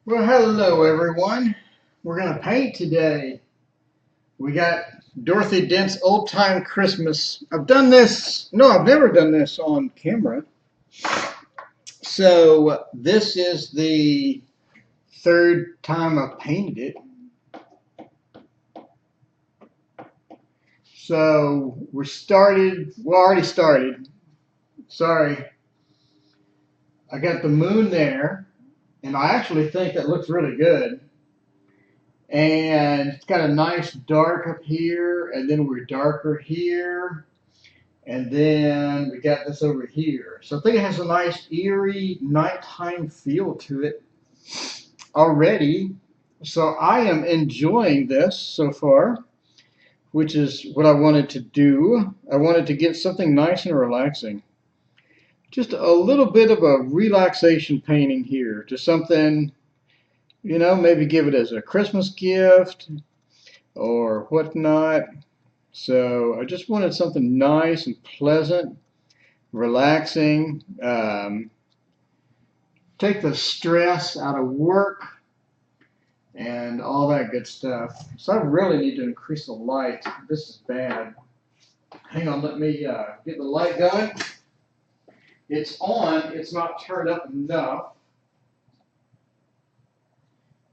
Well, hello everyone. We're going to paint today. We got Dorothy Dent's Old Time Christmas. I've done this, no, I've never done this on camera. So this is the third time I've painted it. So we already started. Sorry. I got the moon there, and I actually think that looks really good. And it's got a nice dark up here, and then we're darker here, and then we got this over here. So I think it has a nice eerie nighttime feel to it already. So I am enjoying this so far, which is what I wanted to do. I wanted to get something nice and relaxing. Just a little bit of a relaxation painting here, just something, maybe give it as a Christmas gift or whatnot. So I just wanted something nice and pleasant, relaxing, take the stress out of work and all that good stuff. So I really need to increase the light. This is bad. Hang on, let me get the light going. It's on, it's not turned up enough.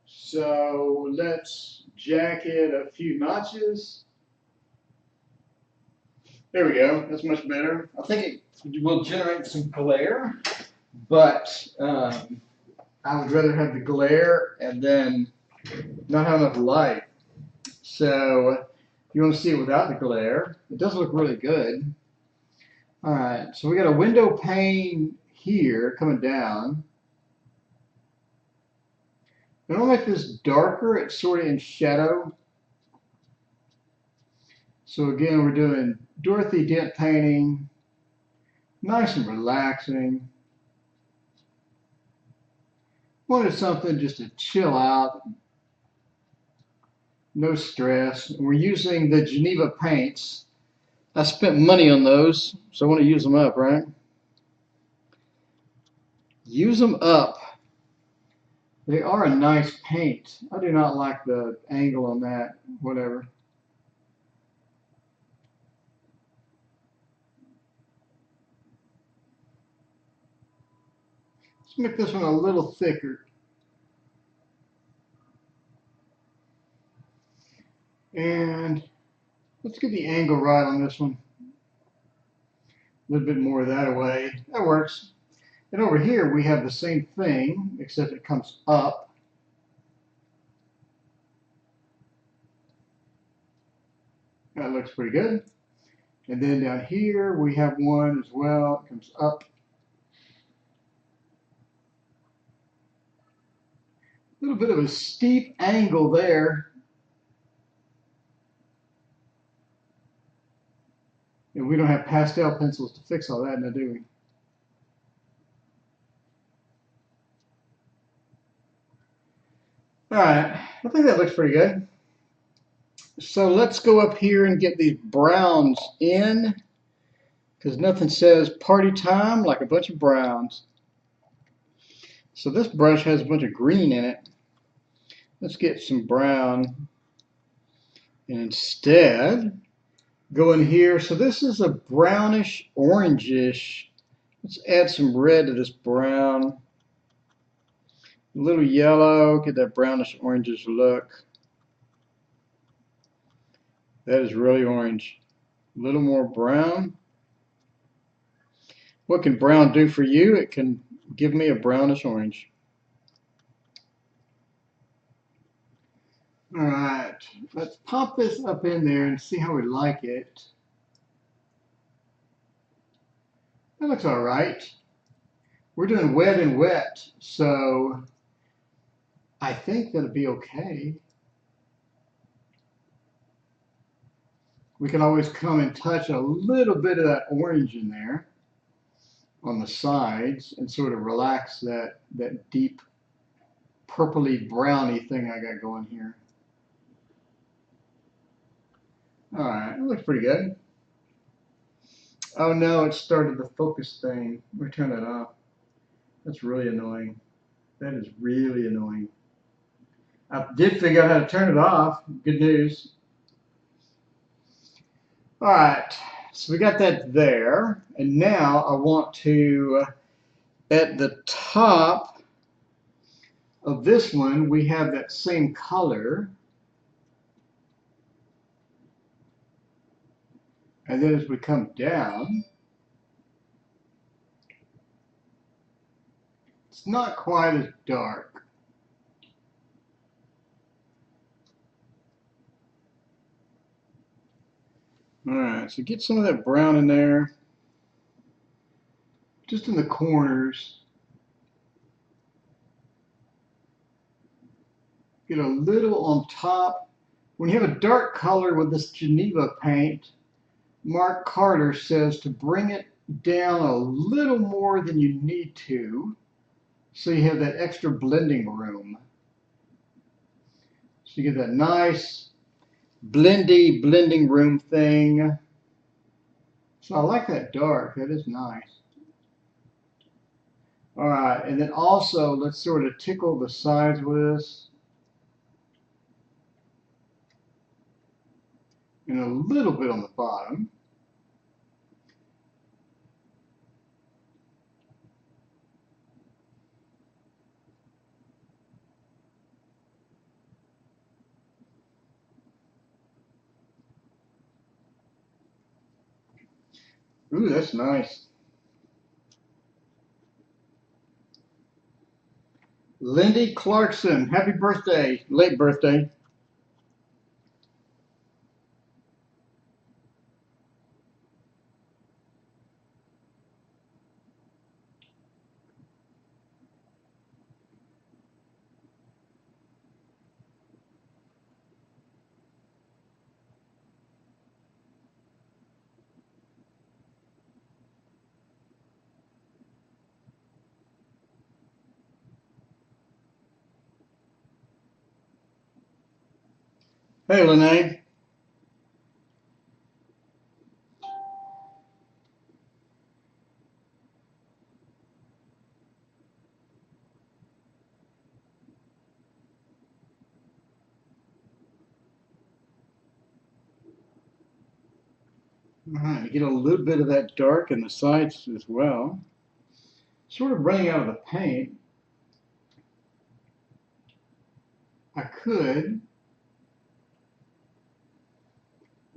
So let's jack it a few notches. There we go, that's much better. I think it will generate some glare, but I would rather have the glare and then not have enough light. So if you want to see it without the glare, it does look really good. All right, so we got a window pane here coming down. I'm gonna make this darker. It's sort of in shadow. So again, we're doing Dorothy Dent painting, nice and relaxing. Wanted something just to chill out, no stress. And we're using the Geneva paints. I spent money on those, so I want to use them up, right? Use them up. They are a nice paint. I do not like the angle on that, whatever. Let's make this one a little thicker. And let's get the angle right on this one. A little bit more that way. That works. And over here we have the same thing, except it comes up. That looks pretty good. And then down here we have one as well. It comes up. A little bit of a steep angle there. And we don't have pastel pencils to fix all that now, do we? All right, I think that looks pretty good. So let's go up here and get these browns in, because nothing says party time like a bunch of browns. So this brush has a bunch of green in it. Let's get some brown. And instead, go in here. So this is a brownish orangish. Let's add some red to this brown. A little yellow, get that brownish orangish look. That is really orange. A little more brown. What can brown do for you? It can give me a brownish orange. All right, let's pop this up in there and see how we like it. That looks all right. We're doing wet and wet, so I think that'll be okay. We can always come and touch a little bit of that orange in there on the sides and sort of relax that deep purpley browny thing I got going here. All right, it looks pretty good. Oh no, it started the focus thing. We turn that off. That's really annoying. That is really annoying. I did figure out how to turn it off. Good news. All right, so we got that there. And now I want to, at the top of this one, we have that same color. And then as we come down, it's not quite as dark. All right, so get some of that brown in there, just in the corners. Get a little on top. When you have a dark color with this Geneva paint, Mark Carter says to bring it down a little more than you need to, so you have that extra blending room. So you get that nice blendy blending room thing. So I like that dark. That is nice. All right, and then also let's sort of tickle the sides with this. And a little bit on the bottom. Ooh, that's nice. Lindy Clarkson, happy birthday, late birthday. Hey, Lene. All right, you get a little bit of that dark in the sides as well. Sort of running out of the paint. I could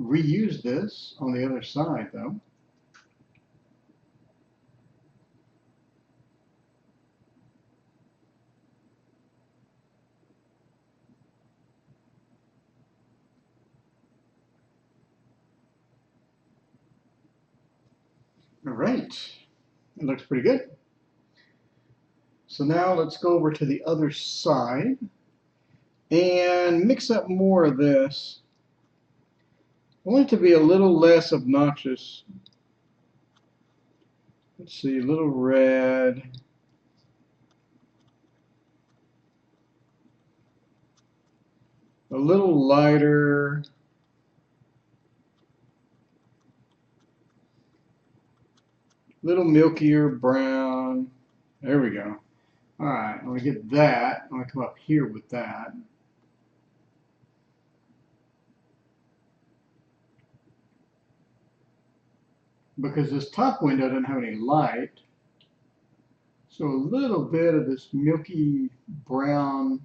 reuse this on the other side, though. All right, it looks pretty good. So now let's go over to the other side and mix up more of this. I want it to be a little less obnoxious. Let's see, a little red. A little lighter. Little milkier brown. There we go. All right, I'm gonna get that. I'm gonna come up here with that. Because this top window doesn't have any light. So a little bit of this milky brown,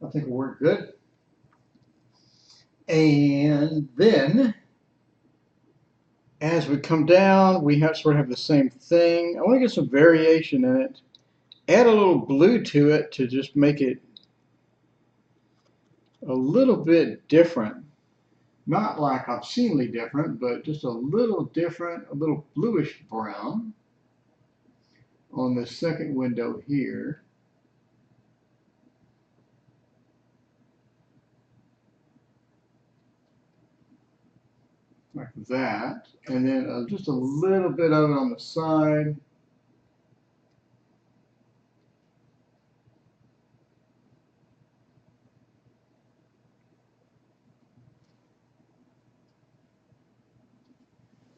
I think will work good. And then as we come down, we sort of have the same thing. I want to get some variation in it. Add a little blue to it to just make it a little bit different. Not like obscenely different, but just a little different, a little bluish brown on the second window here. Like that. And then just a little bit of it on the side.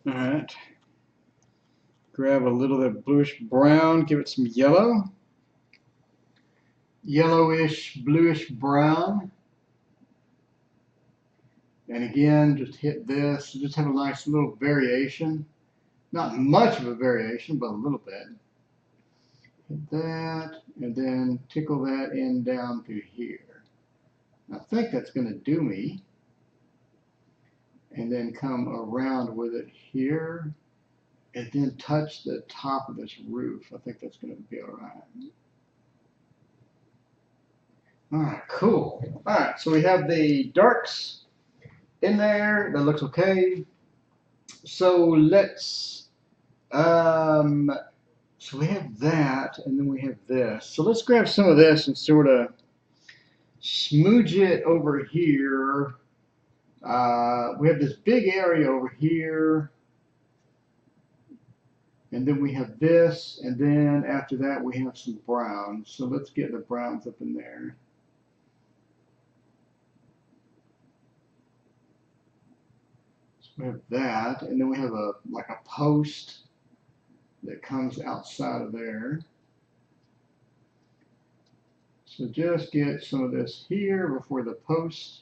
All right. Grab a little of that bluish brown, give it some yellow. yellowish, bluish brown. And again, just hit this, just have a nice little variation. Not much of a variation, but a little bit. Hit that, and then tickle that in down through here. I think that's going to do me. And then come around with it here, and then touch the top of this roof. I think that's going to be all right. All right, cool. All right, so we have the darks in there. That looks okay. So let's, so we have that, and then we have this. So let's grab some of this and sort of smooge it over here. We have this big area over here. And then we have this, and then after that we have some browns. So let's get the browns up in there. So we have that, and then we have a like a post that comes outside of there. So just get some of this here before the post.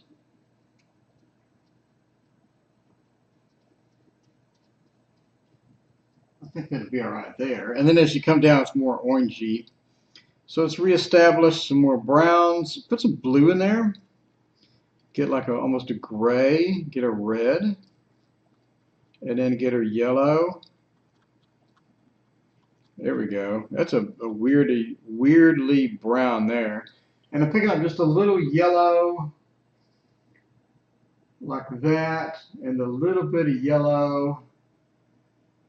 I think that'll be all right there. And then as you come down, it's more orangey. So let's reestablish some more browns. Put some blue in there. Get like almost a gray. Get a red. And then get her yellow. There we go. That's a weirdly brown there. And I'm picking up just a little yellow like that, and a little bit of yellow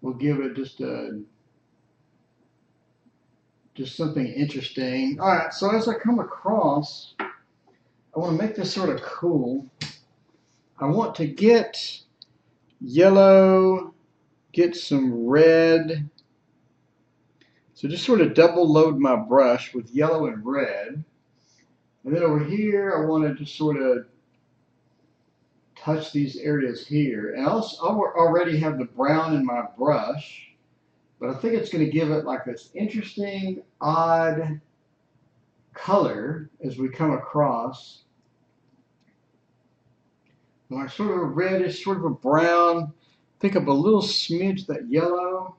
will give it just something interesting. All right, so as I come across, I want to make this sort of cool. I want to get yellow, get some red. So just sort of double load my brush with yellow and red. And then over here, I want to just sort of touch these areas here. And I already have the brown in my brush, but I think it's going to give it like this interesting, odd color as we come across. Like sort of a reddish, sort of a brown. Pick up a little smidge of that yellow.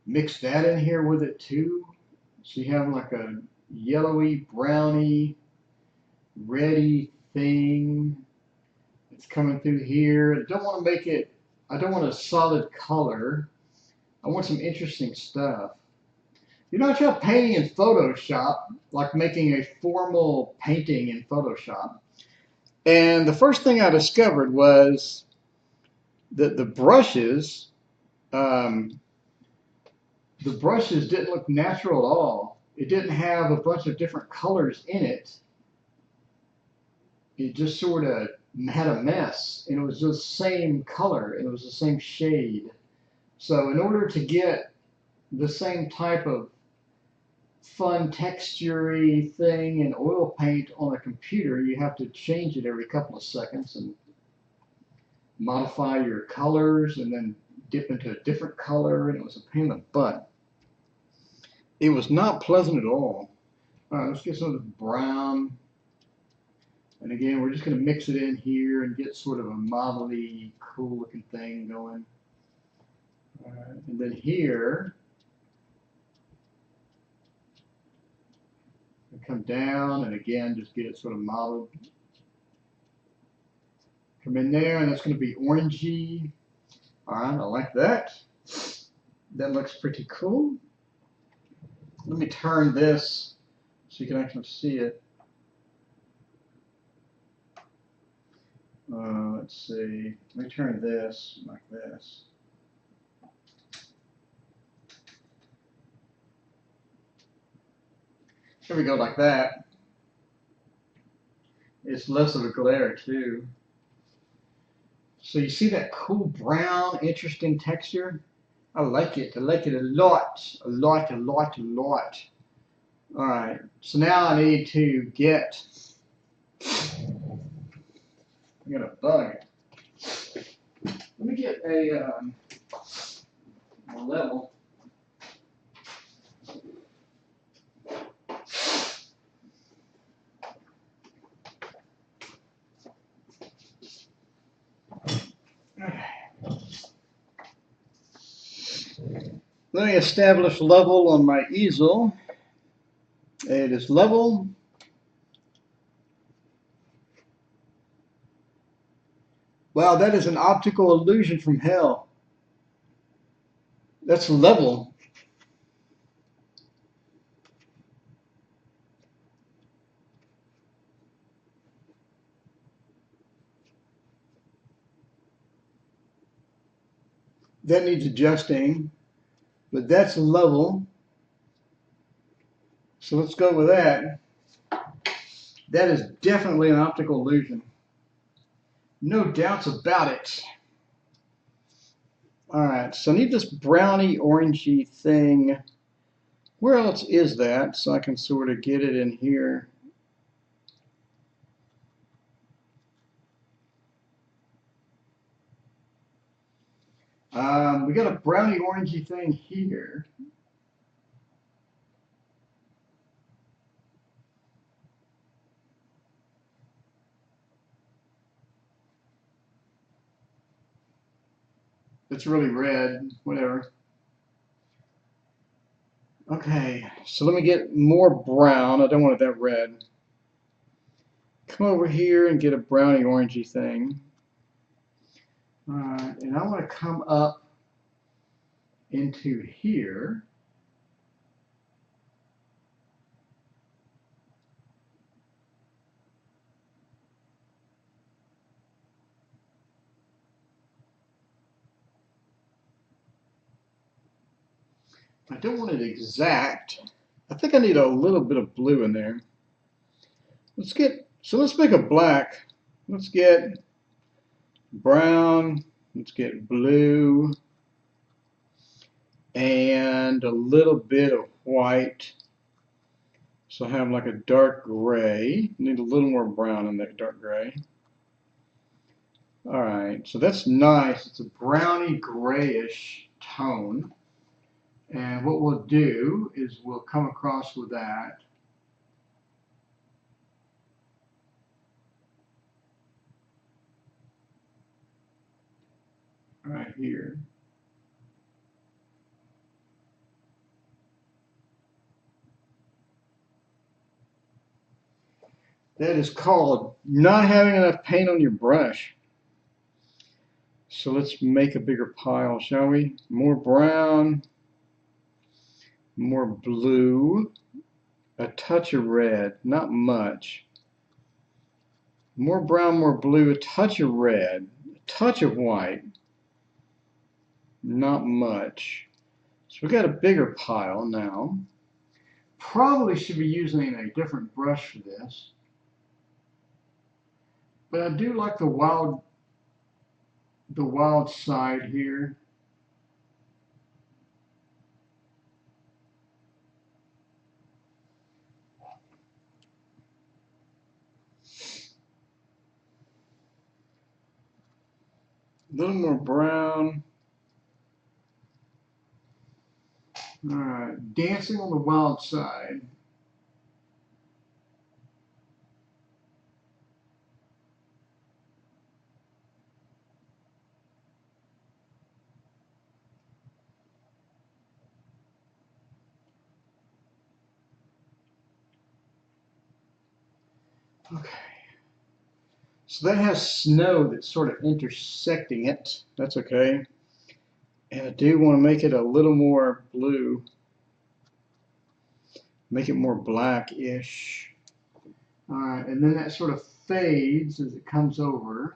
Mix that in here with it too. So you have like a yellowy, browny, reddy thing. It's coming through here. I don't want to make it, I don't want a solid color. I want some interesting stuff. You know, I tried painting in Photoshop, like making a formal painting in Photoshop. And the first thing I discovered was that the brushes didn't look natural at all. It didn't have a bunch of different colors in it. It just sort of had a mess, and it was just the same color, and it was the same shade. So in order to get the same type of fun texture-y thing in oil paint on a computer, you have to change it every couple of seconds and modify your colors and then dip into a different color, and it was a pain in the butt. It was not pleasant at all. All right, let's get some of the brown. And again, we're just going to mix it in here and get sort of a modelly, cool looking thing going. All right, and then here, we come down and again, just get it sort of modeled. Come in there, and that's going to be orangey. All right, I like that. That looks pretty cool. Let me turn this so you can actually see it. Let's see. Let me turn this like this. There we go, like that. It's less of a glare too. So you see that cool brown, interesting texture? I like it. I like it a lot. A lot, a lot, a lot. All right. So now I need to get, I got a bug. Let me get a level. Let me establish level on my easel. It is level. Wow, that is an optical illusion from hell. That's level. That needs adjusting, but that's level. So let's go with that. That is definitely an optical illusion. No doubts about it. All right, so I need this browny orangey thing. Where else is that? So I can sort of get it in here. We got a browny orangey thing here. It's really red, whatever. Okay, so let me get more brown. I don't want it that red. Come over here and get a browny orangey thing. Alright, and I want to come up into here. I don't want it exact. I think I need a little bit of blue in there. Let's make a black. Let's get brown. Let's get blue. And a little bit of white. So I have like a dark gray. Need a little more brown in that dark gray. All right, so that's nice. It's a browny grayish tone. And what we'll do is we'll come across with that. Right here. That is called not having enough paint on your brush. So let's make a bigger pile, shall we? More brown, more blue, a touch of red, not much. More brown, more blue, a touch of red, a touch of white, not much. So we got a bigger pile now. Probably should be using a different brush for this. But I do like the wild side here. A little more brown. All right, dancing on the wild side. Okay. So that has snow that's sort of intersecting it. That's okay. And I do want to make it a little more blue. Make it more black-ish. All right, and then that sort of fades as it comes over.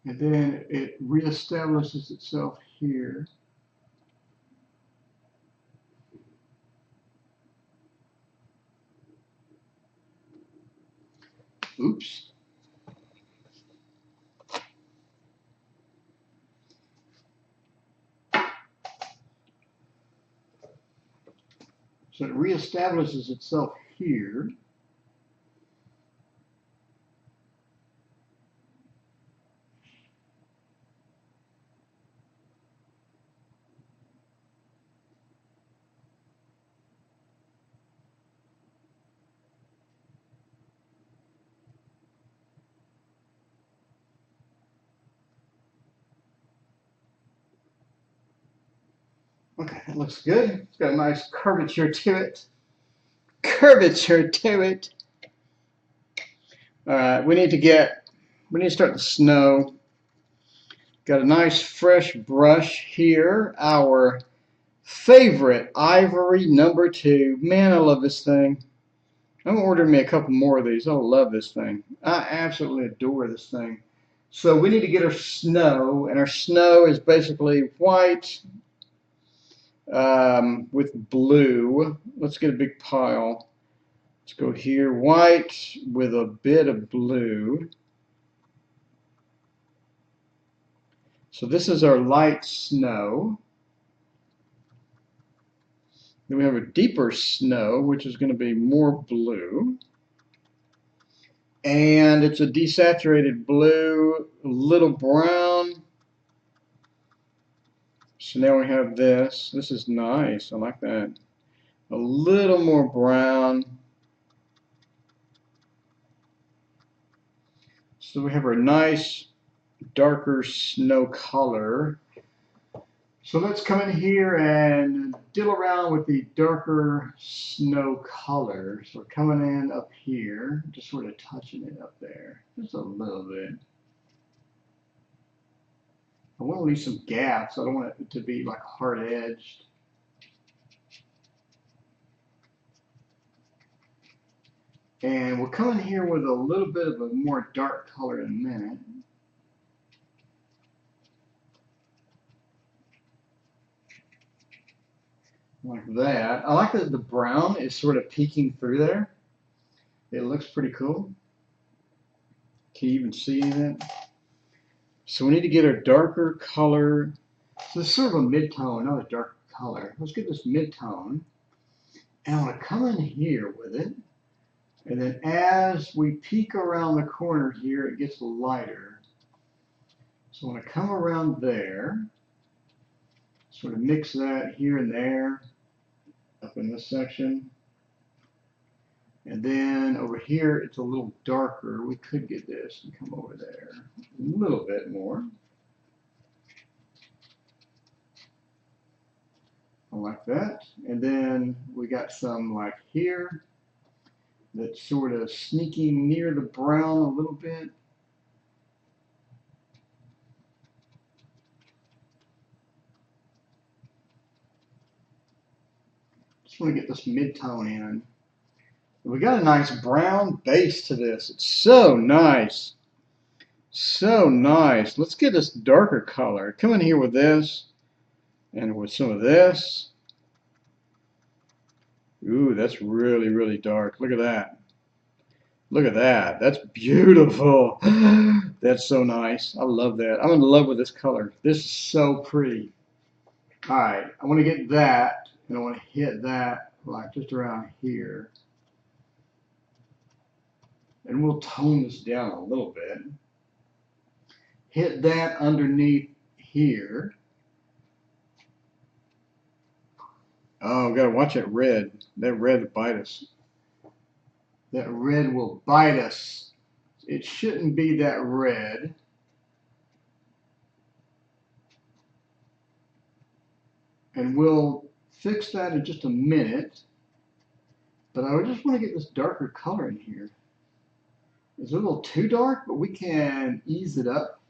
And then it reestablishes itself here. Oops. So it reestablishes itself here. Okay, that looks good. It's got a nice curvature to it. Curvature to it. All right, we need to start the snow. Got a nice fresh brush here. Our favorite ivory #2. Man, I love this thing. I'm gonna order me a couple more of these. I love this thing. I absolutely adore this thing. So we need to get our snow, and our snow is basically white with blue. Let's get a big pile. Let's go here, white with a bit of blue. So this is our light snow. Then we have a deeper snow, which is going to be more blue. And it's a desaturated blue, a little brown. So now we have this. This is nice. I like that. A little more brown. So we have our nice darker snow color. So let's come in here and diddle around with the darker snow color. So we're coming in up here, just sort of touching it up there, just a little bit. I want to leave some gaps. I don't want it to be like hard edged. And we'll come in here with a little bit of a more dark color in a minute. Like that. I like that the brown is sort of peeking through there. It looks pretty cool. Can you even see that? So we need to get our darker color. So it's sort of a mid-tone, not a dark color. Let's get this mid-tone. And I want to come in here with it. And then as we peek around the corner here, it gets lighter. So I want to come around there. Sort of mix that here and there. Up in this section. And then over here, it's a little darker. We could get this and come over there a little bit more. I like that. And then we got some like here that's sort of sneaking near the brown a little bit. Just want to get this mid-tone in. We got a nice brown base to this. It's so nice. So nice. Let's get this darker color. Come in here with this and with some of this. Ooh, that's really, really dark. Look at that. Look at that. That's beautiful. That's so nice. I love that. I'm in love with this color. This is so pretty. All right, I want to get that, and I want to hit that like just around here. And we'll tone this down a little bit. Hit that underneath here. Oh, gotta watch that red. That red will bite us. That red will bite us. It shouldn't be that red. And we'll fix that in just a minute. But I just want to get this darker color in here. It's a little too dark, but we can ease it up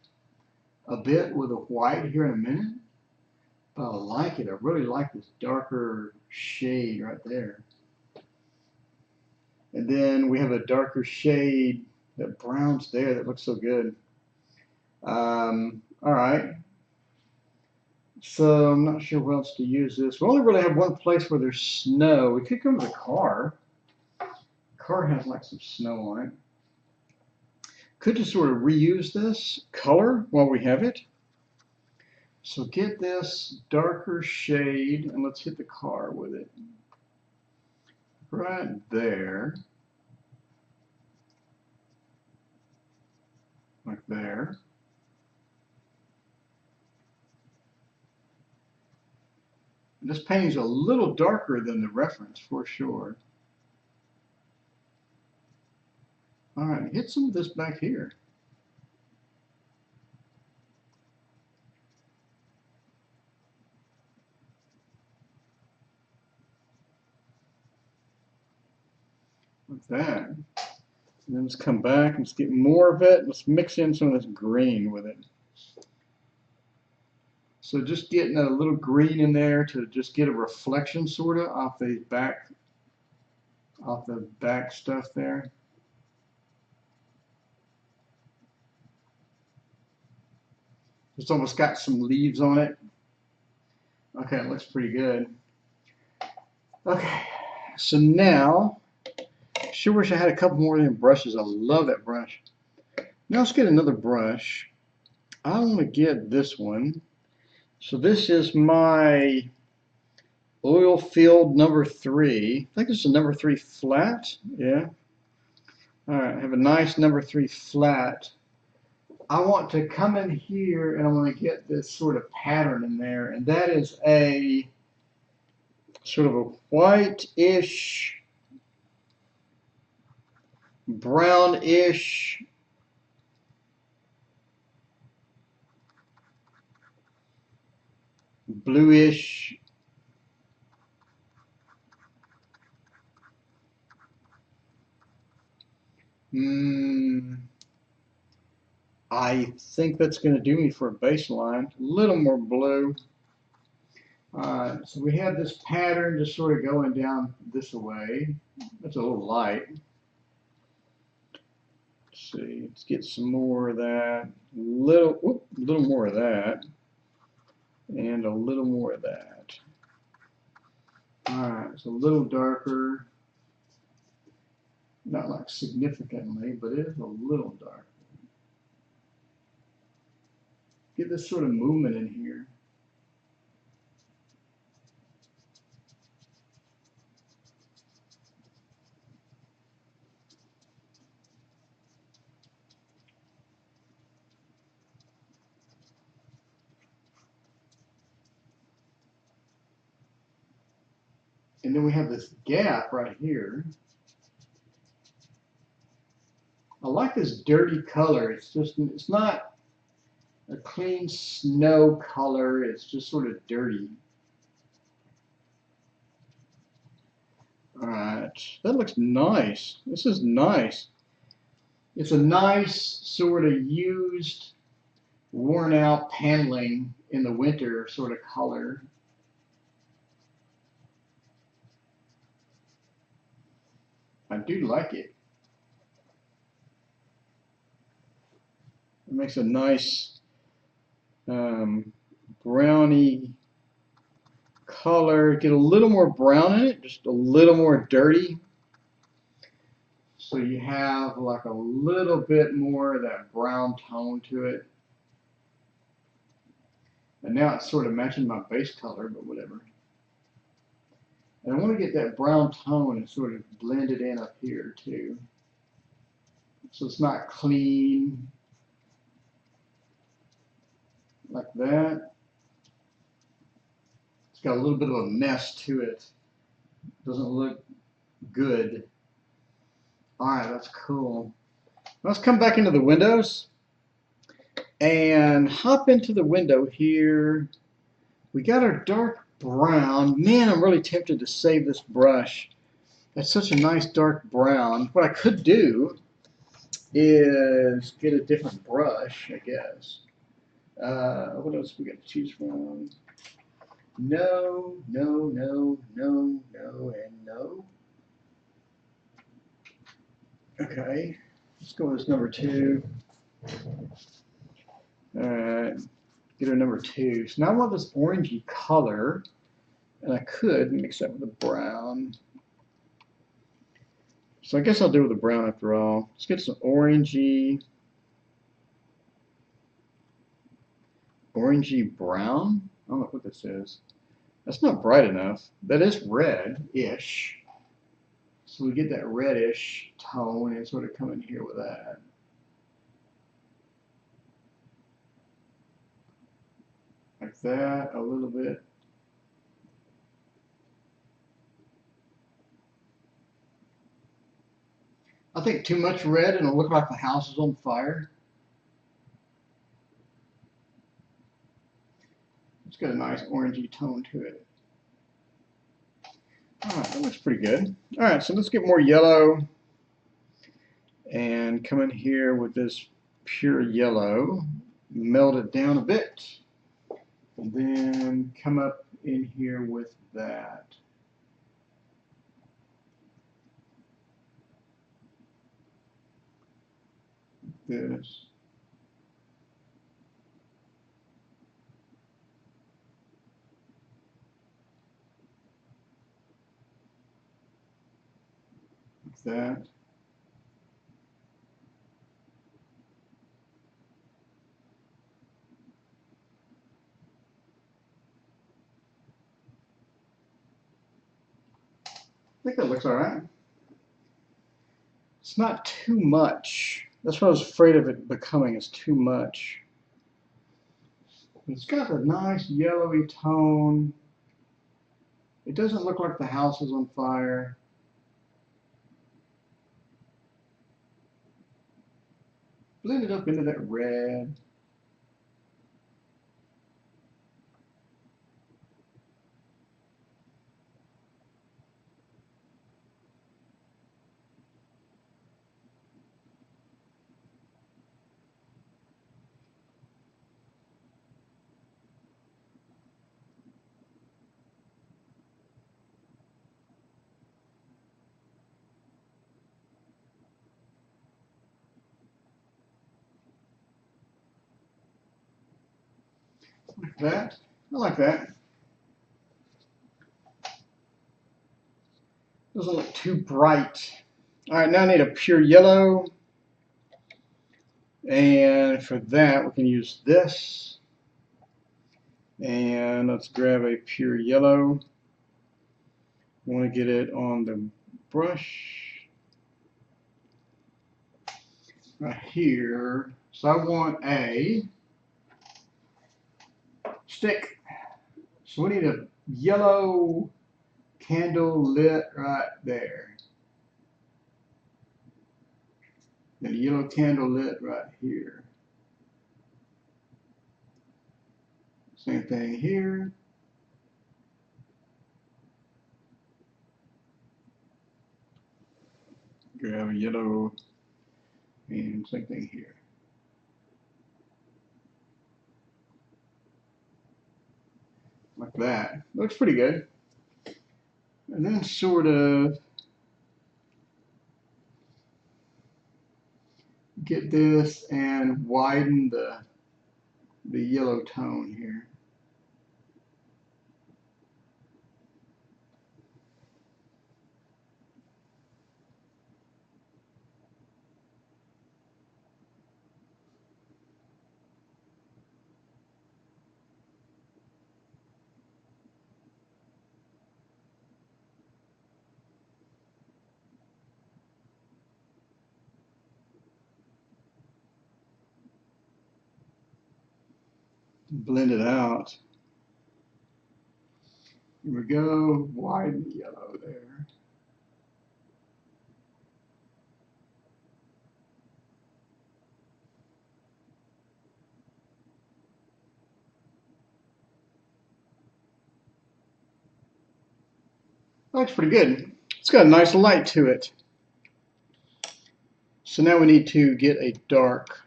a bit with a white here in a minute. But I like it. I really like this darker shade right there. And then we have a darker shade, that brown's there, that looks so good. All right. So I'm not sure where else to use this. We only really have one place where there's snow. We could come to the car. The car has like some snow on it. Could just sort of reuse this color while we have it. So get this darker shade and let's hit the car with it. Right there. Like there. And this painting's a little darker than the reference for sure. All right, hit some of this back here. like that. And then let's come back and let's get more of it. Let's mix in some of this green with it. So just getting a little green in there to just get a reflection sort of off the back stuff there. It's almost got some leaves on it. Okay, it looks pretty good. Okay, so now, sure wish I had a couple more of them brushes. I love that brush. Now let's get another brush. I want to get this one. So this is my oil field number 3. I think this is a number 3 flat. Yeah. All right, I have a nice number 3 flat. I want to come in here and I want to get this sort of pattern in there, and that is a sort of a white-ish, brownish, bluish, I think that's going to do me for a baseline. A little more blue. So we have this pattern just sort of going down this way. That's a little light. Let's see. Let's get some more of that. Little more of that, and a little more of that. All right. It's a little darker. Not like significantly, but it is a little darker. Get this sort of movement in here. And then we have this gap right here. I like this dirty color. It's not a clean snow color. It's just sort of dirty. All right, that looks nice. This is nice. It's a nice sort of used, worn out paneling in the winter sort of color. I do like it. It makes a nice browny color. Get a little more brown in it, just a little more dirty. So you have like a little bit more of that brown tone to it. And now it's sort of matching my base color, but whatever. And I want to get that brown tone and sort of blend it in up here too. So it's not clean like that. It's got a little bit of a mess to it. Doesn't look good. All right, that's cool. Let's come back into the windows and hop into the window here. We got our dark brown. Man, I'm really tempted to save this brush. That's such a nice dark brown. What I could do is get a different brush, I guess. What else we got to choose from? No, no, no, no, no, and no. Okay, let's go with this number 2. All right, get our number 2. So now I want this orangey color, and I could mix that with the brown. So I guess I'll do with the brown after all. Let's get some orangey brown. I don't know what this is. That's not bright enough. That is red-ish. So we get that reddish tone and sort of come in here with that. Like that, a little bit. I think too much red and it'll look like the house is on fire. It's got a nice orangey tone to it. All right, that looks pretty good. All right, so let's get more yellow. and come in here with this pure yellow, melt it down a bit, and then come up in here with that. This. Like that. I think that looks all right. It's not too much. That's what I was afraid of it becoming, is too much. It's got a nice yellowy tone. It doesn't look like the house is on fire. Blend it up into that red. Like that. I like that. Doesn't look too bright. All right, now I need a pure yellow. And for that, we can use this. And let's grab a pure yellow. I want to get it on the brush right here. So I want a stick. So we need a yellow candle lit right there. And a yellow candle lit right here. Same thing here. Grab a yellow, and same thing here. Like that. Looks pretty good. And then sort of get this and widen the yellow tone here. Blend it out. Here we go, widen the yellow there. Looks pretty good. It's got a nice light to it. So now we need to get a dark.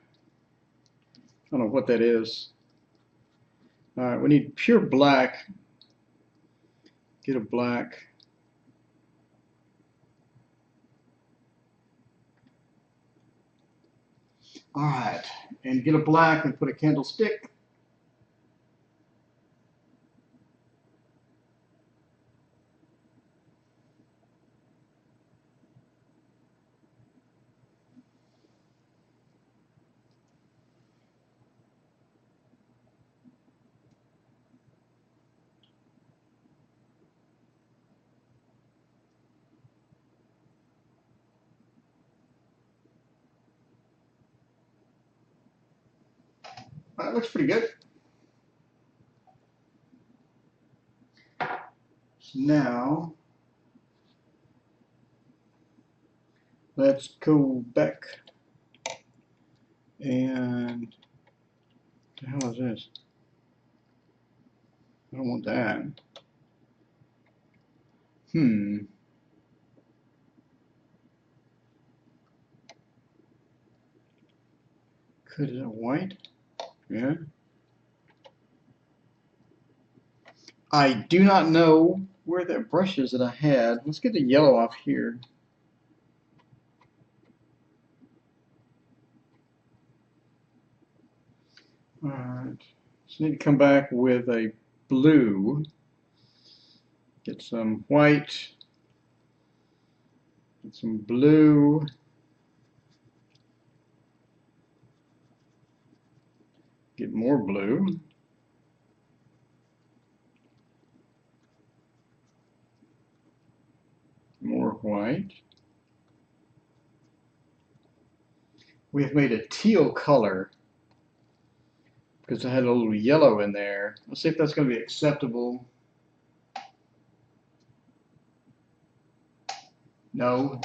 I don't know what that is. All right, we need pure black. Get a black. All right, and get a black and put a candlestick. That looks pretty good. So now, let's go back. And what the hell is this? I don't want that. Could it white? Yeah. I do not know where that brush is that I had. Let's get the yellow off here. Alright. So I need to come back with a blue. Get some white. Get some blue. Get more blue. More white. We have made a teal color because I had a little yellow in there. Let's see if that's going to be acceptable. No.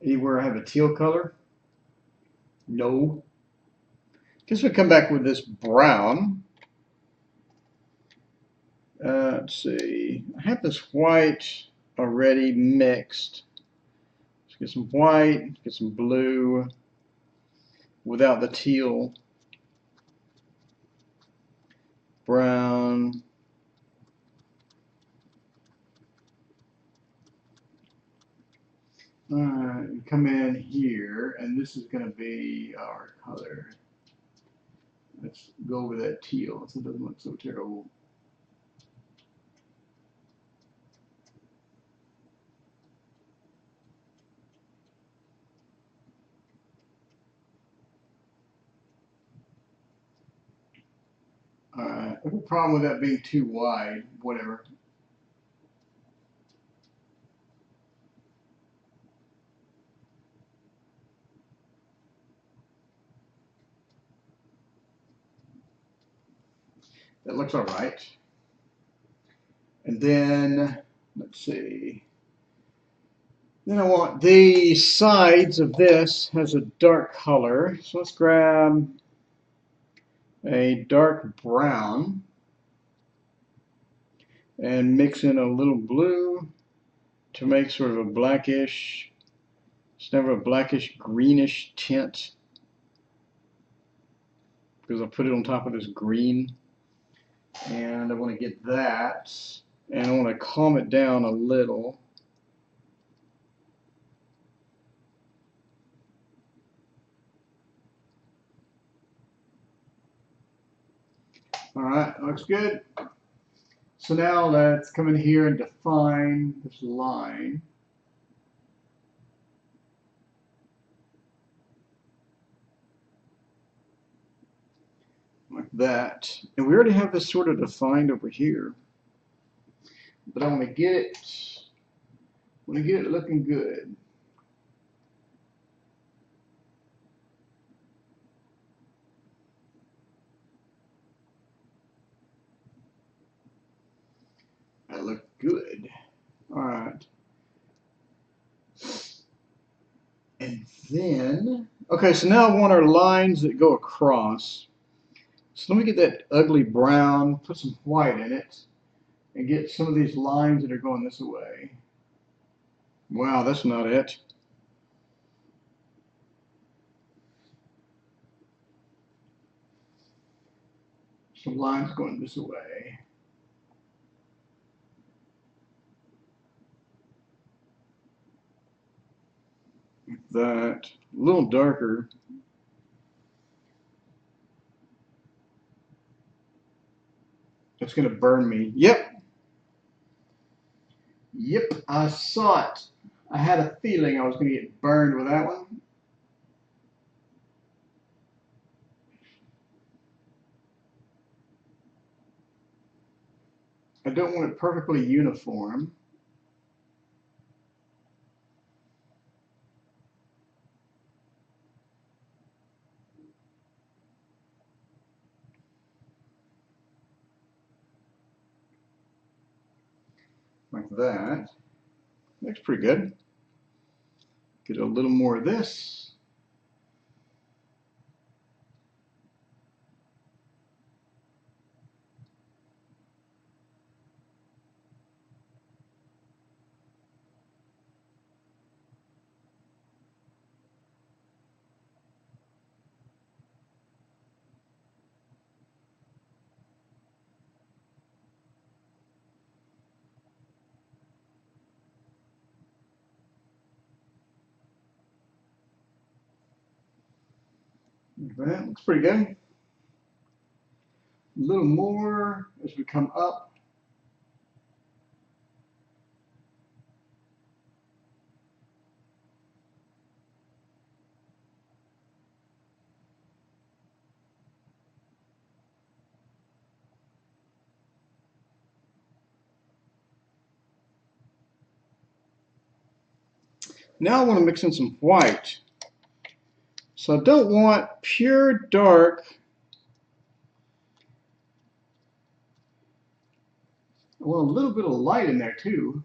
Anywhere I have a teal color? No. Guess we come back with this brown. Let's see. I have this white already mixed. Let's get some white, get some blue without the teal. Brown. Alright, come in here, and this is going to be our color. Let's go over that teal so it doesn't look so terrible. Alright, no problem with that being too wide, whatever. That looks alright. And then, let's see. Then I want the sides of this has a dark color. So let's grab a dark brown and mix in a little blue to make sort of a blackish, it's never a blackish greenish tint because I'll put it on top of this green. And I want to get that, and I want to calm it down a little. Alright, looks good. So now let's come in here and define this line. Like that. And we already have this sort of defined over here. But I want to get it looking good. That looks good. Alright. And then, okay, so now I want our lines that go across. So let me get that ugly brown, put some white in it, and get some of these lines that are going this way. Wow, that's not it. Some lines going this way. Like that. A little darker. It's going to burn me. Yep. Yep, I saw it. I had a feeling I was going to get burned with that one. I don't want it perfectly uniform. Like that. Looks pretty good. Get a little more of this. That looks pretty good. A little more as we come up. Now I want to mix in some white. So I don't want pure dark. I want a little bit of light in there too.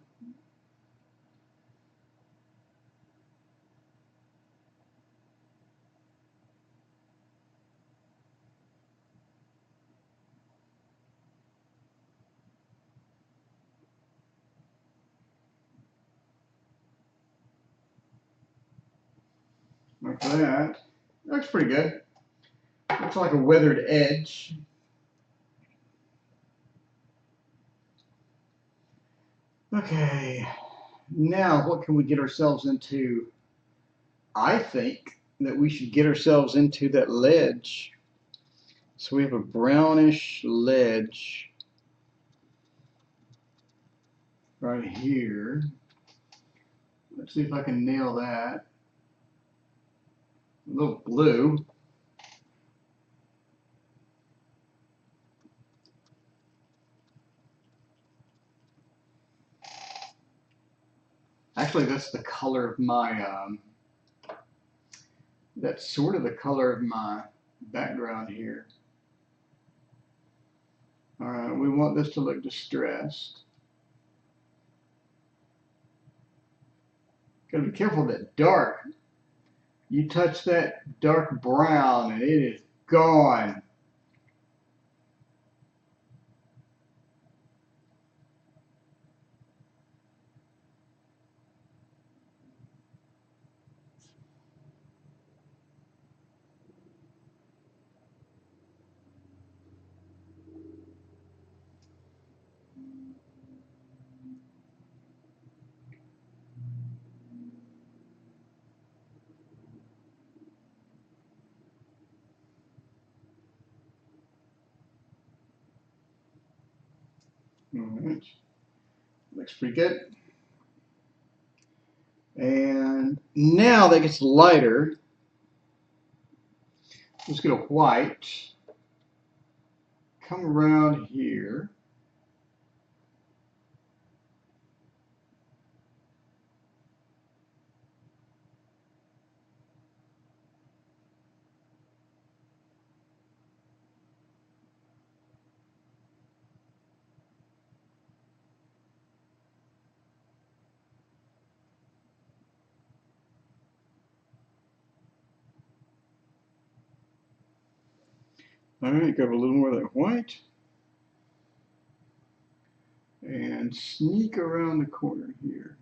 Like that. Looks pretty good. Looks like a weathered edge. Okay, now what can we get ourselves into? I think that we should get ourselves into that ledge. So we have a brownish ledge right here. Let's see if I can nail that. A little blue. Actually, that's the color of my, that's sort of the color of my background here. All right, we want this to look distressed. Gotta be careful of that dark. You touch that dark brown and it is gone. All right, looks pretty good. And now that gets lighter. Let's get a white. Come around here. All right, grab a little more of that white. And sneak around the corner here.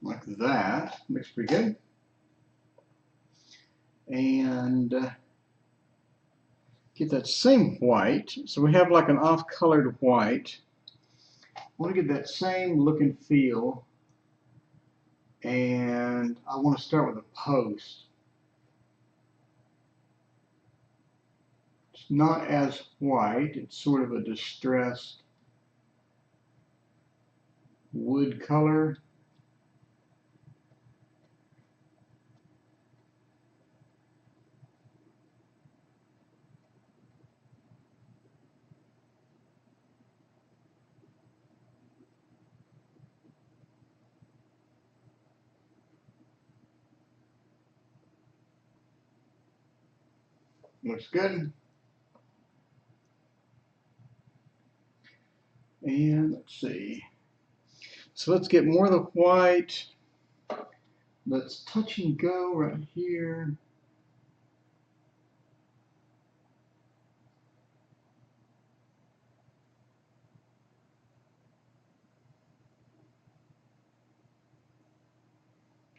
Like that. Looks pretty good. And get that same white. So we have like an off-colored white. I want to get that same look and feel. And I want to start with a post. It's not as white. It's sort of a distressed wood color. Looks good. And let's see. So let's get more of the white. Let's touch and go right here.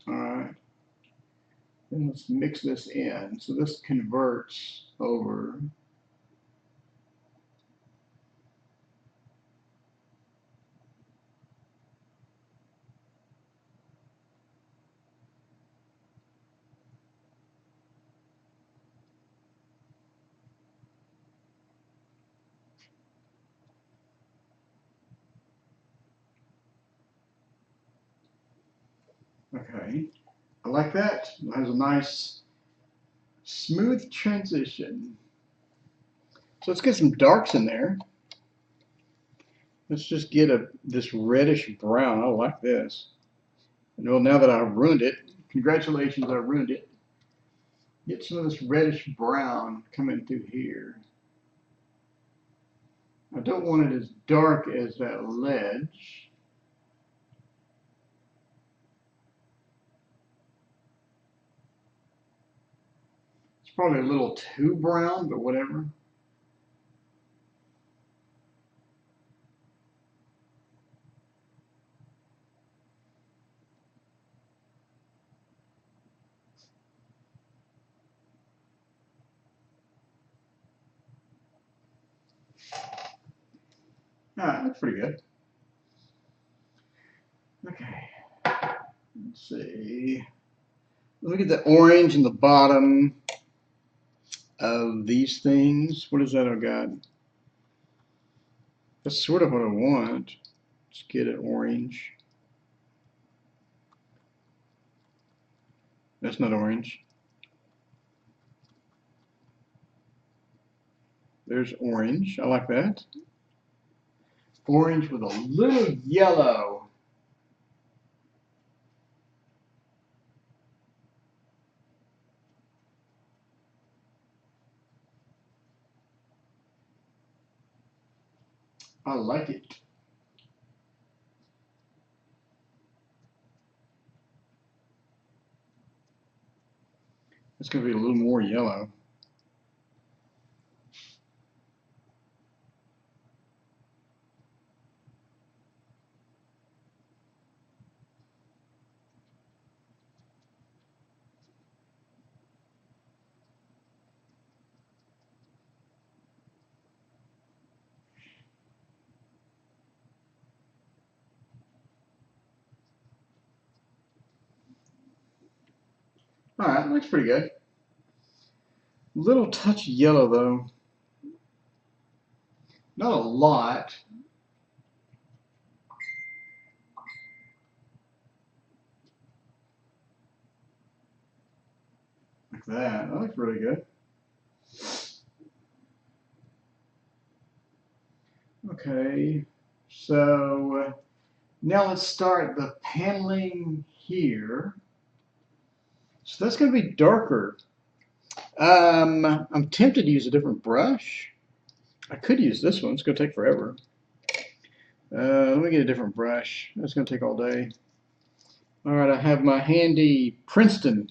All right. Then let's mix this in. So this converts over. Okay, I like that. It has a nice smooth transition. So let's get some darks in there. Let's just get this reddish brown. I like this. Well, now that I've ruined it, congratulations, I ruined it. Get some of this reddish brown coming through here. I don't want it as dark as that ledge. It's probably a little too brown, but whatever. All right, that's pretty good. Okay, let's see. Let me get the orange in the bottom of these things. What is that I got? That's sort of what I want. Let's get it orange. That's not orange. There's orange. I like that. Orange with a little yellow. I like it. It's going to be a little more yellow. All right, looks pretty good. Little touch of yellow though. Not a lot. Like that. That looks really good. Okay, so now let's start the paneling here. So that's going to be darker. I'm tempted to use a different brush. I could use this one. It's going to take forever. Let me get a different brush. That's going to take all day. All right, I have my handy Princeton,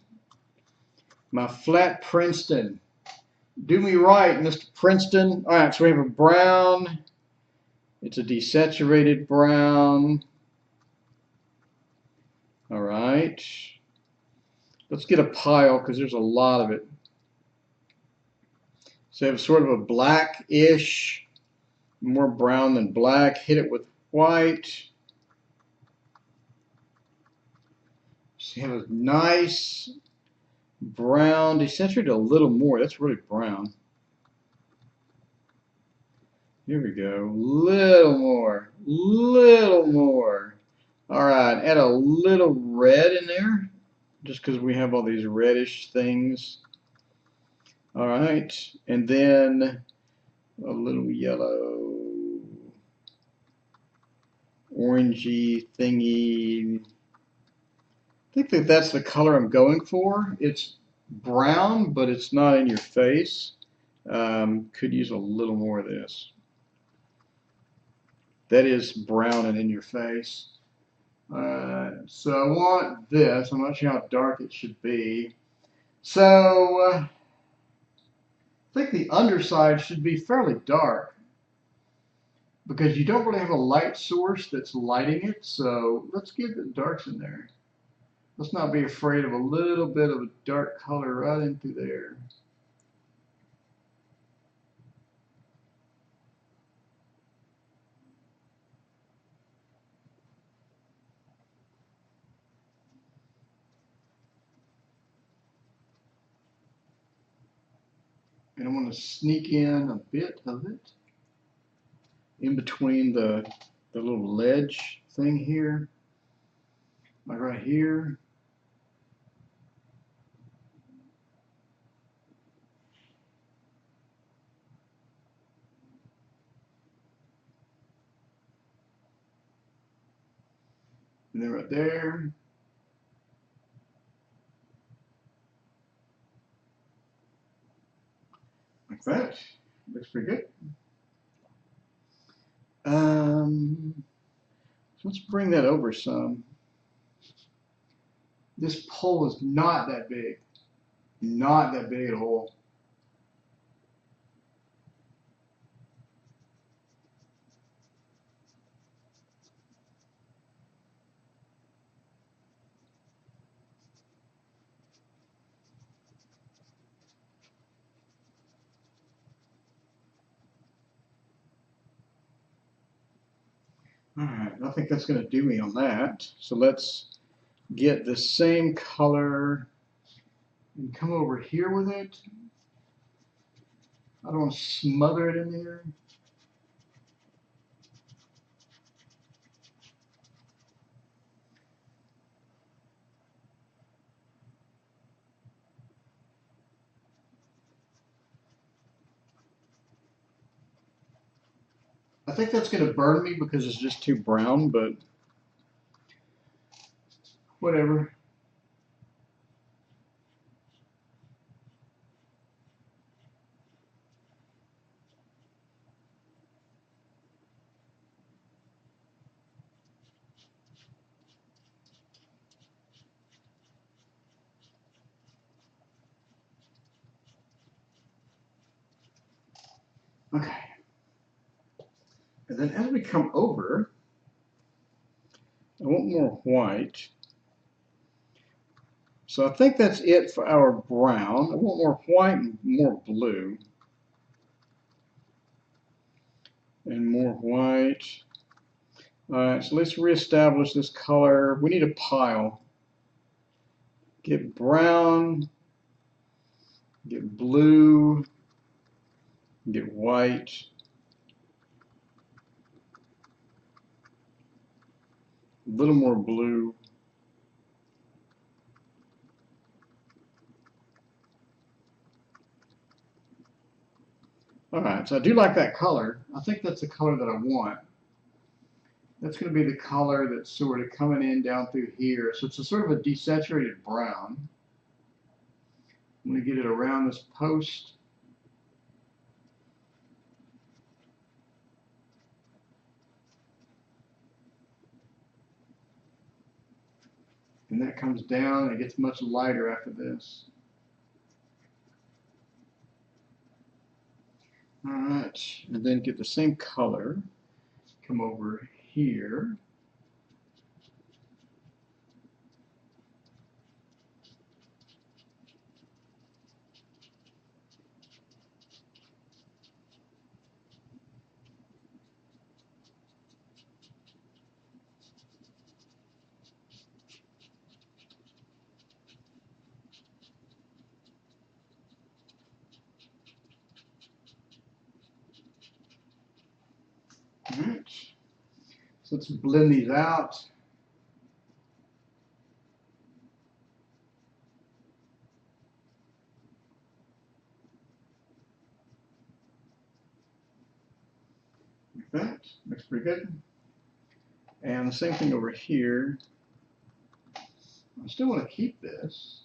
my flat Princeton. Do me right, Mr. Princeton. All right, so we have a brown. It's a desaturated brown. All right. Let's get a pile because there's a lot of it. So you have sort of a blackish, more brown than black. Hit it with white. So you have a nice brown, desaturated a little more. That's really brown. Here we go. Little more. Little more. All right. Add a little red in there just because we have all these reddish things. All right. And then a little yellow. Orangey thingy. I think that's the color I'm going for. It's brown, but it's not in your face. Could use a little more of this. That is brown and in your face. So I want this. I'm not sure how dark it should be. So I think the underside should be fairly dark because you don't really have a light source that's lighting it. So let's get the darks in there. Let's not be afraid of a little bit of a dark color right into there. And I want to sneak in a bit of it in between the little ledge thing here, like right here. And then right there. Like that. Looks pretty good. So let's bring that over some. This pole is not that big. Not that big at all. All right, I think that's going to do me on that. So let's get the same color and come over here with it. I don't want to smother it in there. I think that's going to burn me because it's just too brown, but whatever. Okay. And then as we come over, I want more white. So I think that's it for our brown. I want more white and more blue. And more white. All right, so let's reestablish this color. We need a pile. Get brown, get blue, get white. A little more blue. All right, so I do like that color. I think that's the color that I want. That's going to be the color that's sort of coming in down through here. So it's a sort of a desaturated brown. I'm going to get it around this post. And that comes down and it gets much lighter after this. All right, and then get the same color. Come over here. All right, so let's blend these out. Like that, looks pretty good. And the same thing over here. I still want to keep this.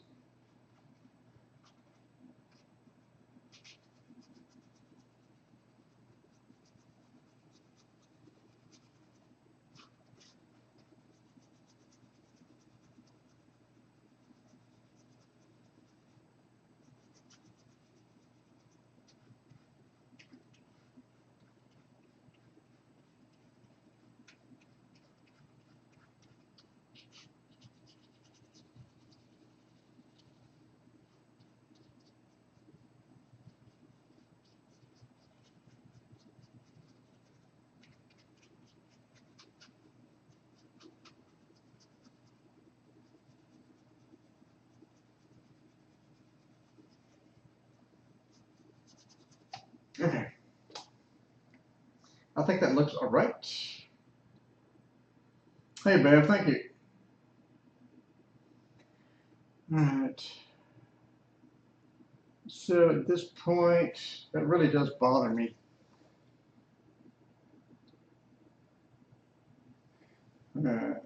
Okay. I think that looks all right. Hey, Bev, thank you. All right. So at this point, that really does bother me. All right.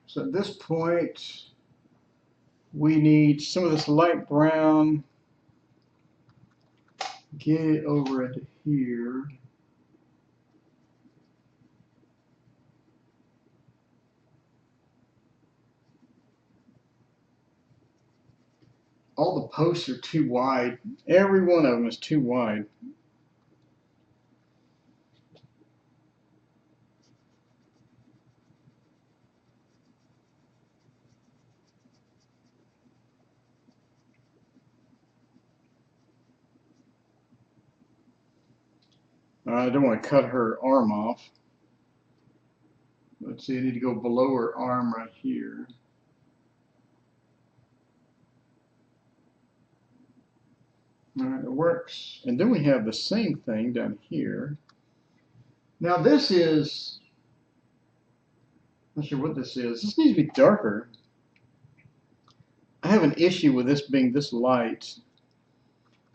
So at this point, we need some of this light brown. Get it over into here. All the posts are too wide. Every one of them is too wide. I don't want to cut her arm off. Let's see, I need to go below her arm right here. All right, it works. And then we have the same thing down here. Now this is, not sure what this is. This needs to be darker. I have an issue with this being this light.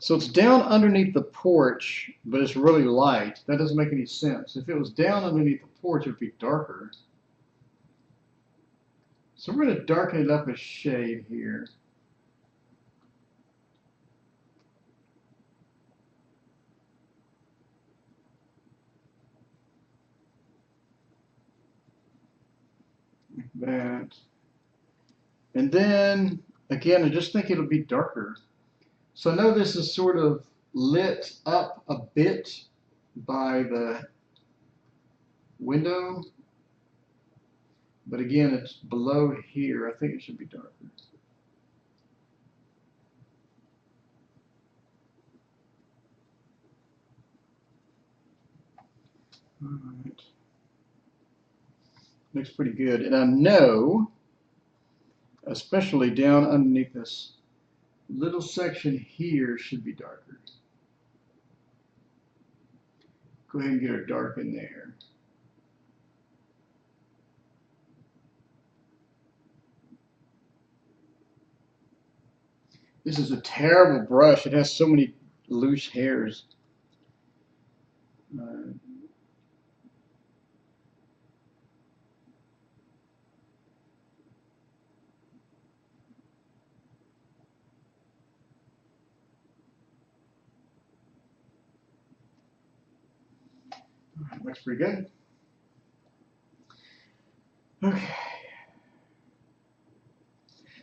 So it's down underneath the porch, but it's really light. That doesn't make any sense. If it was down underneath the porch, it would be darker. So we're going to darken it up a shade here. Like that. And then, again, I just think it'll be darker. So I know this is sort of lit up a bit by the window. But again, it's below here. I think it should be darker. All right. Looks pretty good. And I know, especially down underneath this little section here, should be darker. Go ahead and get her dark in there. This is a terrible brush. It has so many loose hairs. Looks pretty good. Okay.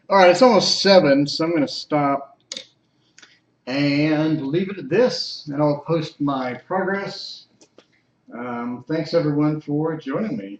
All right, it's almost 7, so I'm going to stop and leave it at this, and I'll post my progress. Thanks everyone for joining me.